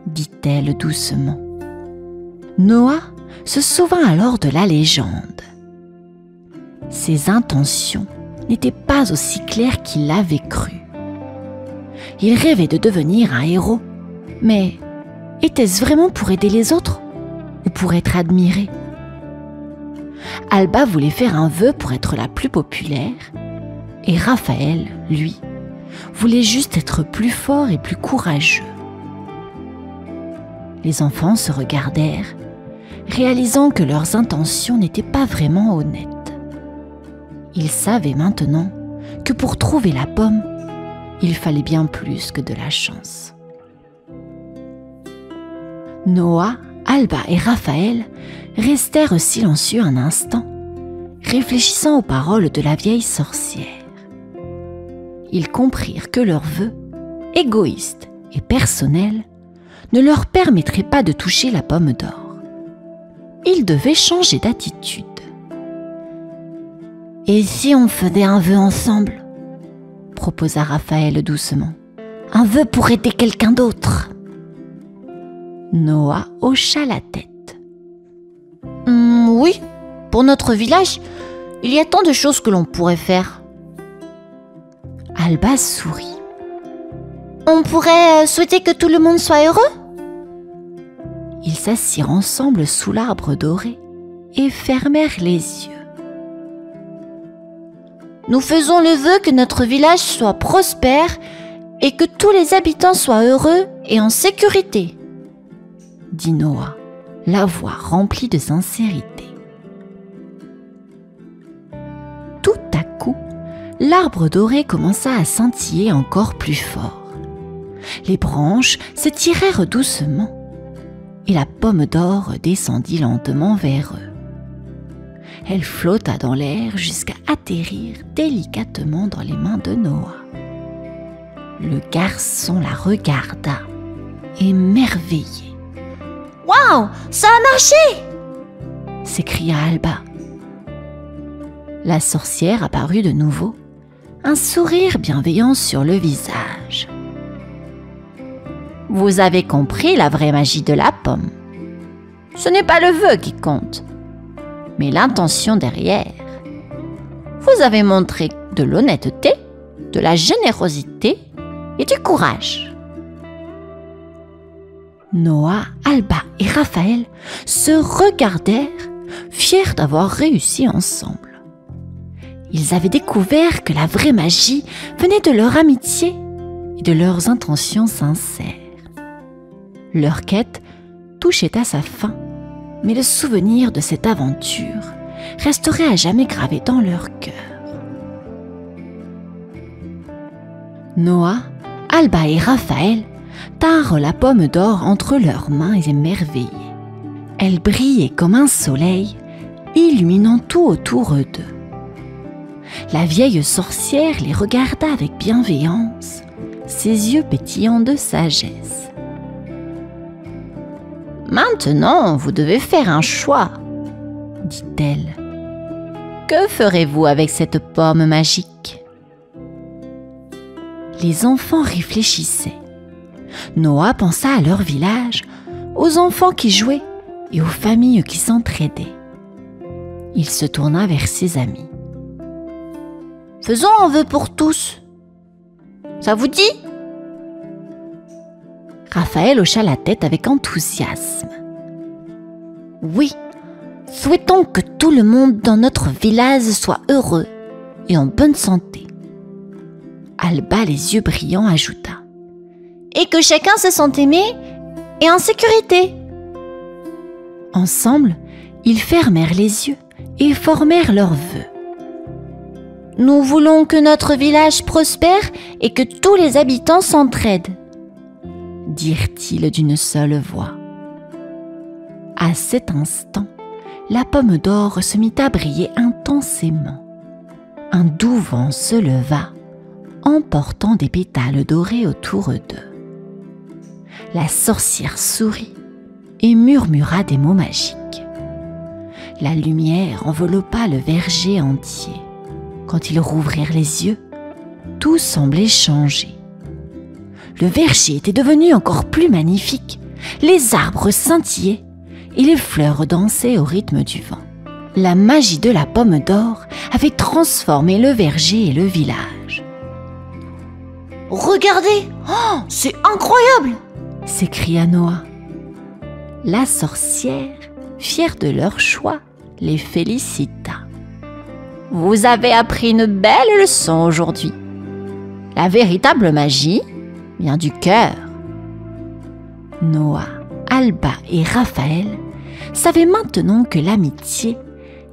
dit-elle doucement. Noah se souvint alors de la légende. Ses intentions n'étaient pas aussi claires qu'il l'avait cru. Il rêvait de devenir un héros, mais était-ce vraiment pour aider les autres ou pour être admiré? Alba voulait faire un vœu pour être la plus populaire et Raphaël, lui, voulait juste être plus fort et plus courageux. Les enfants se regardèrent, réalisant que leurs intentions n'étaient pas vraiment honnêtes. Ils savaient maintenant que pour trouver la pomme, il fallait bien plus que de la chance. Noah, Alba et Raphaël restèrent silencieux un instant, réfléchissant aux paroles de la vieille sorcière. Ils comprirent que leur vœu, égoïste et personnel, ne leur permettrait pas de toucher la pomme d'or. Ils devaient changer d'attitude. « Et si on faisait un vœu ensemble ?» proposa Raphaël doucement. « Un vœu pour aider quelqu'un d'autre ?» Noah hocha la tête. « Oui, pour notre village, il y a tant de choses que l'on pourrait faire. » Alba sourit. « On pourrait souhaiter que tout le monde soit heureux ?» Ils s'assirent ensemble sous l'arbre doré et fermèrent les yeux. « Nous faisons le vœu que notre village soit prospère et que tous les habitants soient heureux et en sécurité, » dit Noah, la voix remplie de sincérité. Tout à coup, l'arbre doré commença à scintiller encore plus fort. Les branches s'étirèrent doucement et la pomme d'or descendit lentement vers eux. Elle flotta dans l'air jusqu'à atterrir délicatement dans les mains de Noah. Le garçon la regarda, émerveillé. « Waouh, ça a marché !» s'écria Alba. La sorcière apparut de nouveau, un sourire bienveillant sur le visage. « Vous avez compris la vraie magie de la pomme. Ce n'est pas le vœu qui compte, mais l'intention derrière. Vous avez montré de l'honnêteté, de la générosité et du courage. » Noah, Alba et Raphaël se regardèrent, fiers d'avoir réussi ensemble. Ils avaient découvert que la vraie magie venait de leur amitié et de leurs intentions sincères. Leur quête touchait à sa fin, mais le souvenir de cette aventure resterait à jamais gravé dans leur cœur. Noah, Alba et Raphaël tinrent la pomme d'or entre leurs mains émerveillés. Elle brillait comme un soleil, illuminant tout autour d'eux. La vieille sorcière les regarda avec bienveillance, ses yeux pétillants de sagesse. « Maintenant, vous devez faire un choix, » dit-elle. « Que ferez-vous avec cette pomme magique ?» Les enfants réfléchissaient. Noah pensa à leur village, aux enfants qui jouaient et aux familles qui s'entraidaient. Il se tourna vers ses amis. « Faisons un vœu pour tous. Ça vous dit ?» Raphaël hocha la tête avec enthousiasme. « Oui, souhaitons que tout le monde dans notre village soit heureux et en bonne santé. » Alba, les yeux brillants, ajouta. « Et que chacun se sente aimé et en sécurité. » Ensemble, ils fermèrent les yeux et formèrent leurs vœux. « Nous voulons que notre village prospère et que tous les habitants s'entraident, » dirent-ils d'une seule voix. À cet instant, la pomme d'or se mit à briller intensément. Un doux vent se leva, emportant des pétales dorés autour d'eux. La sorcière sourit et murmura des mots magiques. La lumière enveloppa le verger entier. Quand ils rouvrirent les yeux, tout semblait changer. Le verger était devenu encore plus magnifique, les arbres scintillaient et les fleurs dansaient au rythme du vent. La magie de la pomme d'or avait transformé le verger et le village. « Regardez, oh, c'est incroyable !» s'écria Noah. La sorcière, fière de leur choix, les félicita. « Vous avez appris une belle leçon aujourd'hui. La véritable magie vient du cœur. » Noah, Alba et Raphaël savaient maintenant que l'amitié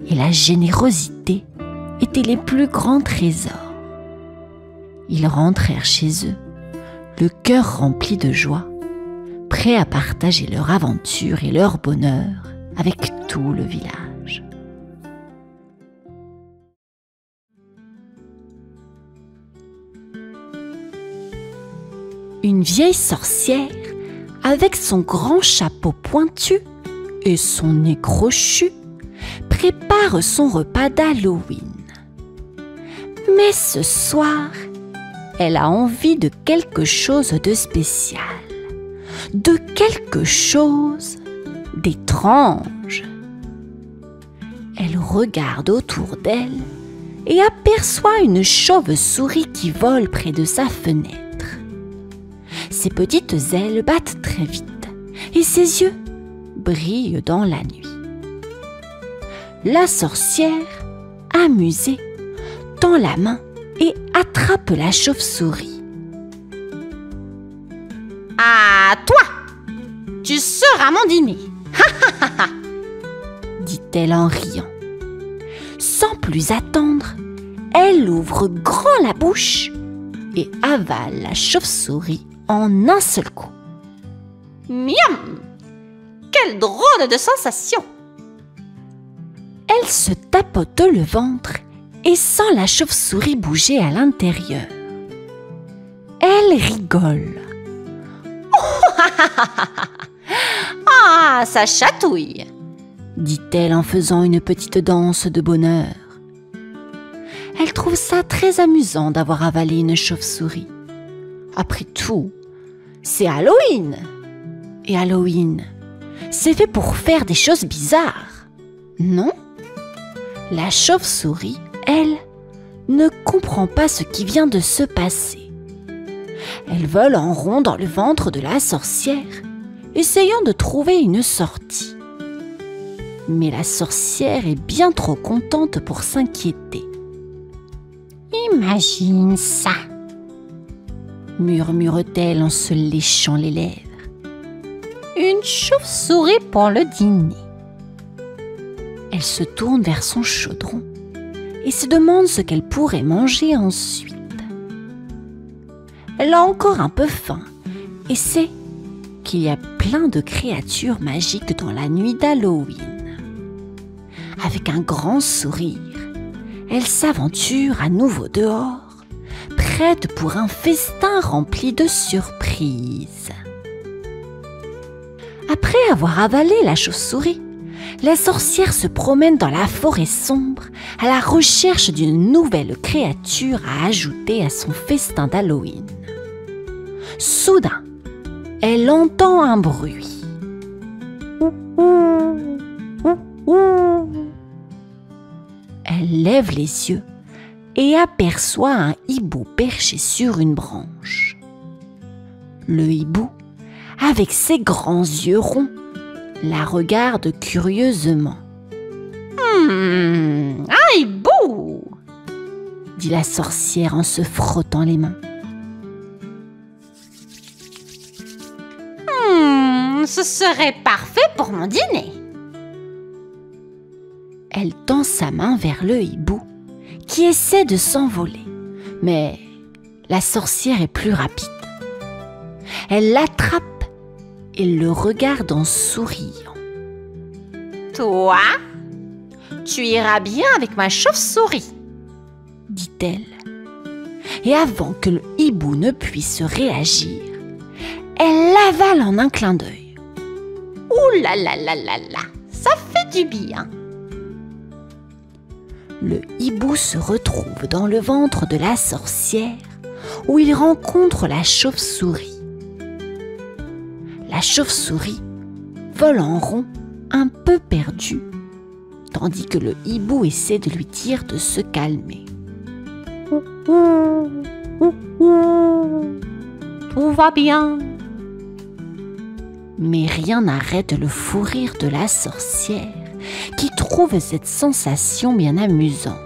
et la générosité étaient les plus grands trésors. Ils rentrèrent chez eux, le cœur rempli de joie, prêts à partager leur aventure et leur bonheur avec tout le village. Une vieille sorcière, avec son grand chapeau pointu et son nez crochu, prépare son repas d'Halloween. Mais ce soir, elle a envie de quelque chose de spécial, de quelque chose d'étrange. Elle regarde autour d'elle et aperçoit une chauve-souris qui vole près de sa fenêtre. Ses petites ailes battent très vite et ses yeux brillent dans la nuit. La sorcière, amusée, tend la main et attrape la chauve-souris. « Ah, toi, tu seras mon dîner !» dit-elle en riant. Sans plus attendre, elle ouvre grand la bouche et avale la chauve-souris en un seul coup. Miam! Quelle drôle de sensation! Elle se tapote le ventre et sent la chauve-souris bouger à l'intérieur. Elle rigole. Ah, ça chatouille! dit-elle en faisant une petite danse de bonheur. Elle trouve ça très amusant d'avoir avalé une chauve-souris. Après tout, c'est Halloween. Et Halloween, c'est fait pour faire des choses bizarres, non? La chauve-souris, elle, ne comprend pas ce qui vient de se passer. Elle vole en rond dans le ventre de la sorcière, essayant de trouver une sortie. Mais la sorcière est bien trop contente pour s'inquiéter. « Imagine ça !» murmure-t-elle en se léchant les lèvres. « Une chauve-souris pour le dîner. » Elle se tourne vers son chaudron et se demande ce qu'elle pourrait manger ensuite. Elle a encore un peu faim et sait qu'il y a plein de créatures magiques dans la nuit d'Halloween. Avec un grand sourire, elle s'aventure à nouveau dehors, prête pour un festin rempli de surprises. Après avoir avalé la chauve-souris, la sorcière se promène dans la forêt sombre à la recherche d'une nouvelle créature à ajouter à son festin d'Halloween. Soudain, elle entend un bruit. Elle lève les yeux et aperçoit un hibou perché sur une branche. Le hibou, avec ses grands yeux ronds, la regarde curieusement. « Un hibou !» dit la sorcière en se frottant les mains. « Ce serait parfait pour mon dîner !» Elle tend sa main vers le hibou, qui essaie de s'envoler. Mais la sorcière est plus rapide. Elle l'attrape et le regarde en souriant. « Toi, tu iras bien avec ma chauve-souris !» dit-elle. et avant que le hibou ne puisse réagir, elle l'avale en un clin d'œil. Ouh là là là là là, ça fait du bien. Le hibou se retrouve dans le ventre de la sorcière où il rencontre la chauve-souris. La chauve-souris vole en rond un peu perdue, tandis que le hibou essaie de lui dire de se calmer. Tout va bien. Mais rien n'arrête le fou rire de la sorcière qui trouve cette sensation bien amusante.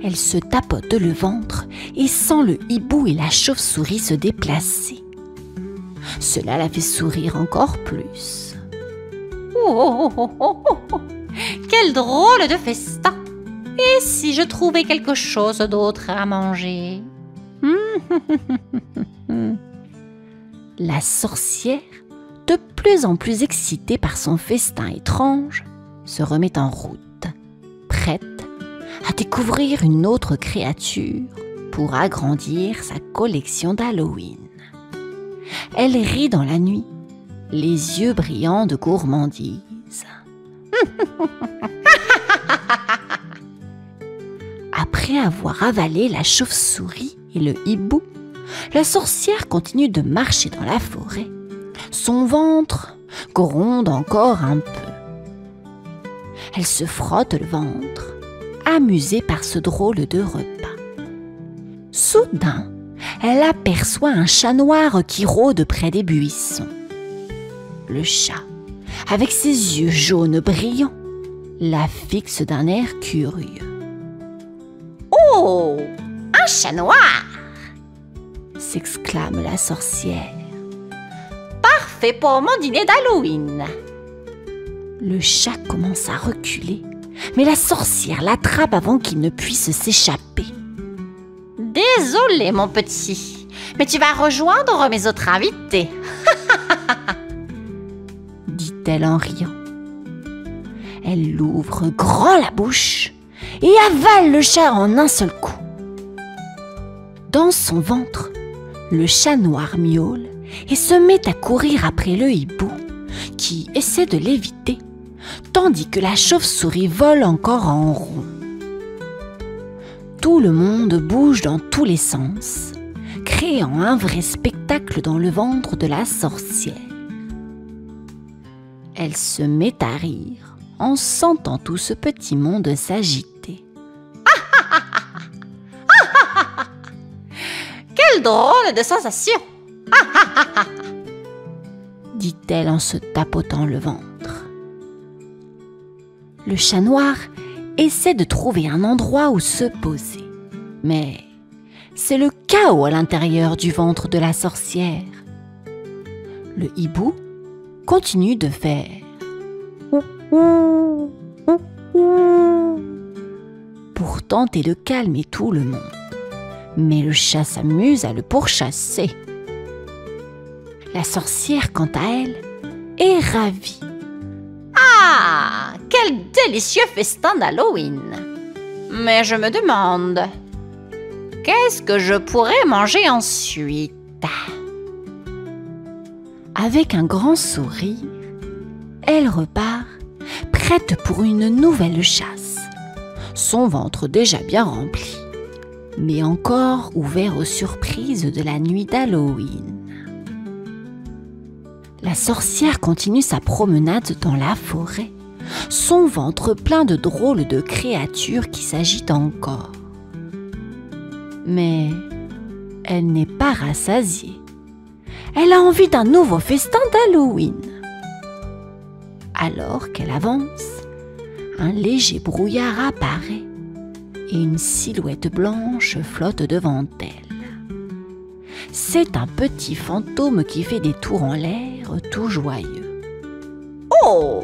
Elle se tapote le ventre et sent le hibou et la chauve-souris se déplacer. Cela la fait sourire encore plus. Oh, oh, oh, oh, oh, oh. Quel drôle de festin! Et si je trouvais quelque chose d'autre à manger? La sorcière, de plus en plus excitée par son festin étrange, se remet en route, prête à découvrir une autre créature pour agrandir sa collection d'Halloween. Elle rit dans la nuit, les yeux brillants de gourmandise. Après avoir avalé la chauve-souris et le hibou, la sorcière continue de marcher dans la forêt. Son ventre gronde encore un peu. Elle se frotte le ventre, amusée par ce drôle de repas. Soudain, elle aperçoit un chat noir qui rôde près des buissons. Le chat, avec ses yeux jaunes brillants, la fixe d'un air curieux. « Oh, un chat noir !» s'exclame la sorcière. « Parfait pour mon dîner d'Halloween !» Le chat commence à reculer, mais la sorcière l'attrape avant qu'il ne puisse s'échapper. « Désolé, mon petit, mais tu vas rejoindre mes autres invités. » dit-elle en riant. Elle ouvre grand la bouche et avale le chat en un seul coup. Dans son ventre, le chat noir miaule et se met à courir après le hibou, qui essaie de l'éviter, tandis que la chauve-souris vole encore en rond. Tout le monde bouge dans tous les sens, créant un vrai spectacle dans le ventre de la sorcière. Elle se met à rire en sentant tout ce petit monde s'agiter. Quelle drôle de sensation! dit-elle en se tapotant le ventre. Le chat noir essaie de trouver un endroit où se poser, mais c'est le chaos à l'intérieur du ventre de la sorcière. Le hibou continue de faire pour tenter de calmer tout le monde. Mais le chat s'amuse à le pourchasser. La sorcière, quant à elle, est ravie. Ah, quel délicieux festin d'Halloween! Mais je me demande, qu'est-ce que je pourrais manger ensuite? Avec un grand sourire, elle repart, prête pour une nouvelle chasse. Son ventre déjà bien rempli, mais encore ouvert aux surprises de la nuit d'Halloween. La sorcière continue sa promenade dans la forêt, son ventre plein de drôles de créatures qui s'agitent encore. Mais elle n'est pas rassasiée. Elle a envie d'un nouveau festin d'Halloween. Alors qu'elle avance, un léger brouillard apparaît et une silhouette blanche flotte devant elle. C'est un petit fantôme qui fait des tours en l'air, tout joyeux. « Oh,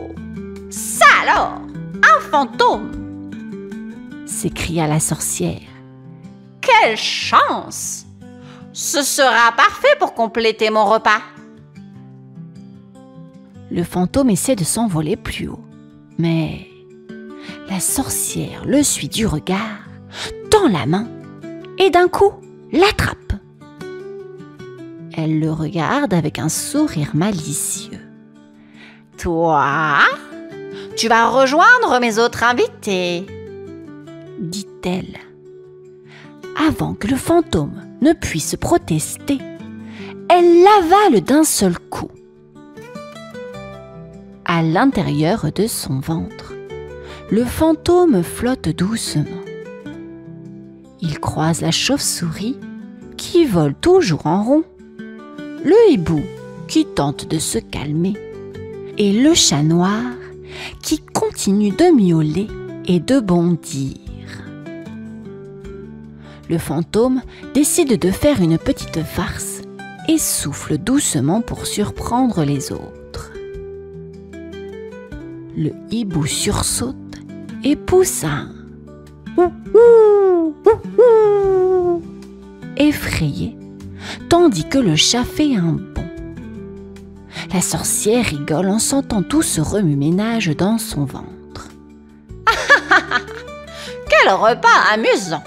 ça alors, un fantôme !» s'écria la sorcière. « Quelle chance! Ce sera parfait pour compléter mon repas. » Le fantôme essaie de s'envoler plus haut, mais la sorcière le suit du regard, tant tend la main et d'un coup l'attrape. Elle le regarde avec un sourire malicieux. « Toi, tu vas rejoindre mes autres invités, » dit-elle. Avant que le fantôme ne puisse protester, elle l'avale d'un seul coup. À l'intérieur de son ventre, le fantôme flotte doucement. Il croise la chauve-souris qui vole toujours en rond, le hibou qui tente de se calmer et le chat noir qui continue de miauler et de bondir. Le fantôme décide de faire une petite farce et souffle doucement pour surprendre les autres. Le hibou sursaute et pousse un « ouh, ouh, ouh » effrayé, tandis que le chat fait un bond. La sorcière rigole en sentant tout ce remue-ménage dans son ventre. Quel repas amusant!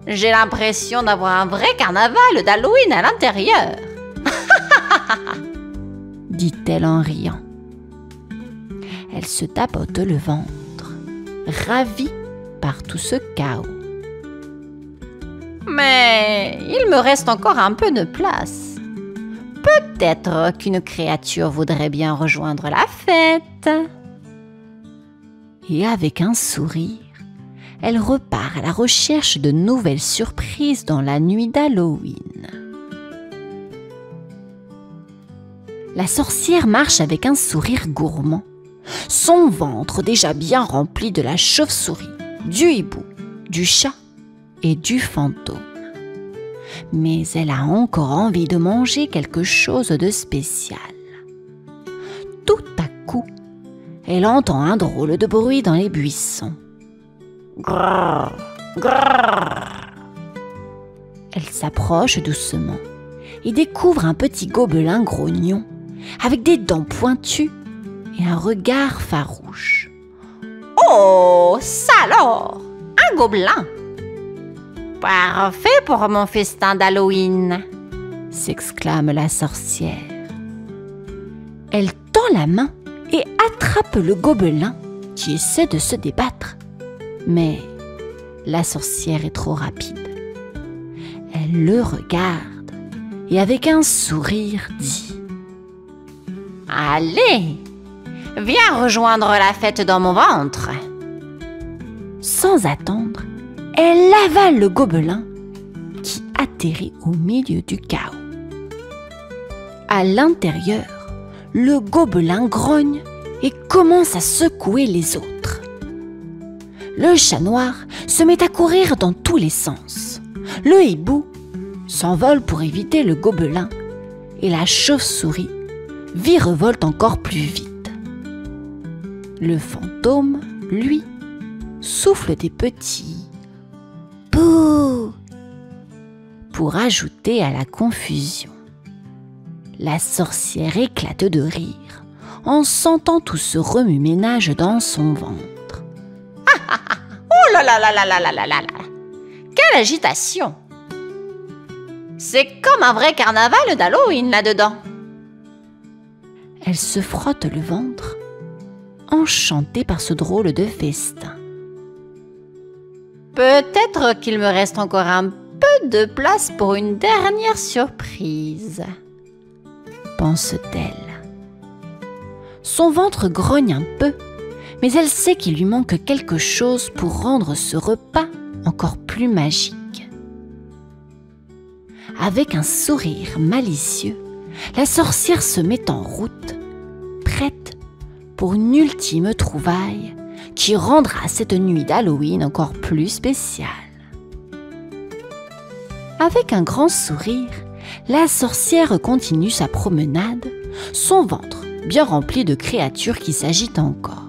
J'ai l'impression d'avoir un vrai carnaval d'Halloween à l'intérieur. dit-elle en riant. Elle se tapote le ventre, ravie par tout ce chaos. Mais il me reste encore un peu de place. Peut-être qu'une créature voudrait bien rejoindre la fête. Et avec un sourire, elle repart à la recherche de nouvelles surprises dans la nuit d'Halloween. La sorcière marche avec un sourire gourmand, son ventre déjà bien rempli de la chauve-souris, du hibou, du chat et du fantôme. Mais elle a encore envie de manger quelque chose de spécial. Tout à coup, elle entend un drôle de bruit dans les buissons. Grrr, grrr. Elle s'approche doucement et découvre un petit gobelin grognon avec des dents pointues et un regard farouche. Oh, ça alors! Un gobelin! Parfait pour mon festin d'Halloween! S'exclame la sorcière. Elle tend la main et attrape le gobelin qui essaie de se débattre. Mais la sorcière est trop rapide. Elle le regarde et avec un sourire dit « Allez, viens rejoindre la fête dans mon ventre !» Sans attendre, elle avale le gobelin qui atterrit au milieu du chaos. À l'intérieur, le gobelin grogne et commence à secouer les autres. Le chat noir se met à courir dans tous les sens. Le hibou s'envole pour éviter le gobelin et la chauve-souris virevolte encore plus vite. Le fantôme, lui, souffle des petits « Bouh !» pour ajouter à la confusion. La sorcière éclate de rire en sentant tout ce remue-ménage dans son ventre. Oh là là là là là là là là là! Quelle agitation! C'est comme un vrai carnaval d'Halloween là-dedans. Elle se frotte le ventre, enchantée par ce drôle de festin. Peut-être qu'il me reste encore un peu de place pour une dernière surprise, pense-t-elle. Son ventre grogne un peu, mais elle sait qu'il lui manque quelque chose pour rendre ce repas encore plus magique. Avec un sourire malicieux, la sorcière se met en route, prête pour une ultime trouvaille qui rendra cette nuit d'Halloween encore plus spéciale. Avec un grand sourire, la sorcière continue sa promenade, son ventre bien rempli de créatures qui s'agitent encore.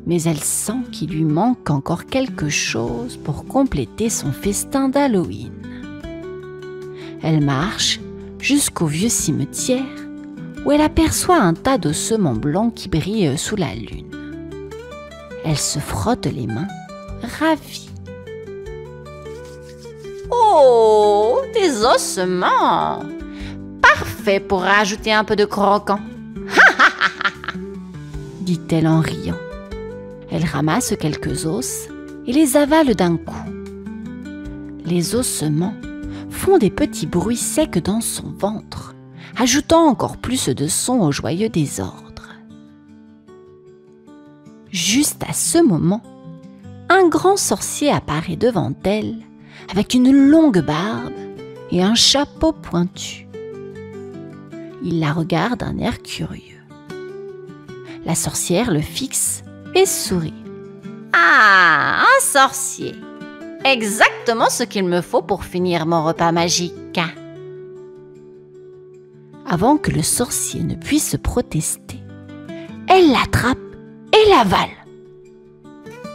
Mais elle sent qu'il lui manque encore quelque chose pour compléter son festin d'Halloween. Elle marche jusqu'au vieux cimetière où elle aperçoit un tas d'ossements blancs qui brillent sous la lune. Elle se frotte les mains, ravie. Oh, des ossements! Parfait pour rajouter un peu de croquant, dit-elle en riant. Elle ramasse quelques os et les avale d'un coup. Les ossements font des petits bruits secs dans son ventre, ajoutant encore plus de son au joyeux désordre. Juste à ce moment, un grand sorcier apparaît devant elle avec une longue barbe et un chapeau pointu. Il la regarde d'un air curieux. La sorcière le fixe et sourit. Ah, un sorcier! Exactement ce qu'il me faut pour finir mon repas magique. Avant que le sorcier ne puisse protester, elle l'attrape et l'avale.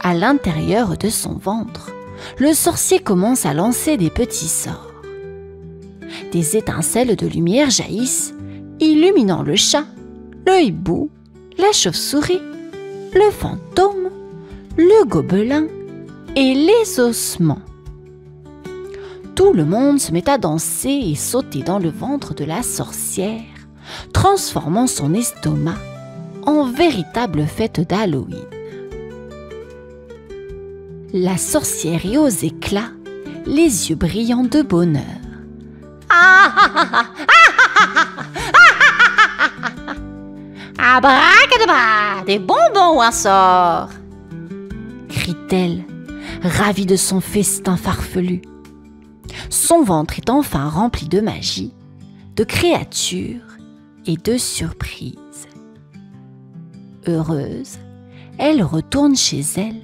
À l'intérieur de son ventre, le sorcier commence à lancer des petits sorts. Des étincelles de lumière jaillissent, illuminant le chat, le hibou, la chauve-souris, le fantôme, le gobelin et les ossements. Tout le monde se met à danser et sauter dans le ventre de la sorcière, transformant son estomac en véritable fête d'Halloween. La sorcière est aux éclats, les yeux brillants de bonheur. Abracadabra, des bonbons ou un sort? Crie-t-elle, ravie de son festin farfelu. Son ventre est enfin rempli de magie, de créatures et de surprises. Heureuse, elle retourne chez elle,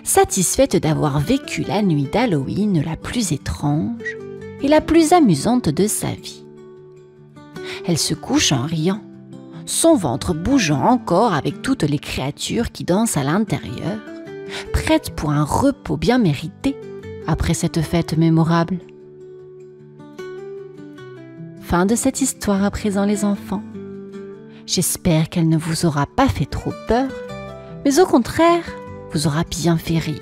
satisfaite d'avoir vécu la nuit d'Halloween la plus étrange et la plus amusante de sa vie. Elle se couche en riant, son ventre bougeant encore avec toutes les créatures qui dansent à l'intérieur, prête pour un repos bien mérité après cette fête mémorable. Fin de cette histoire à présent, les enfants. J'espère qu'elle ne vous aura pas fait trop peur, mais au contraire, vous aura bien fait rire.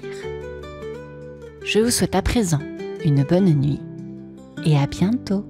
Je vous souhaite à présent une bonne nuit et à bientôt.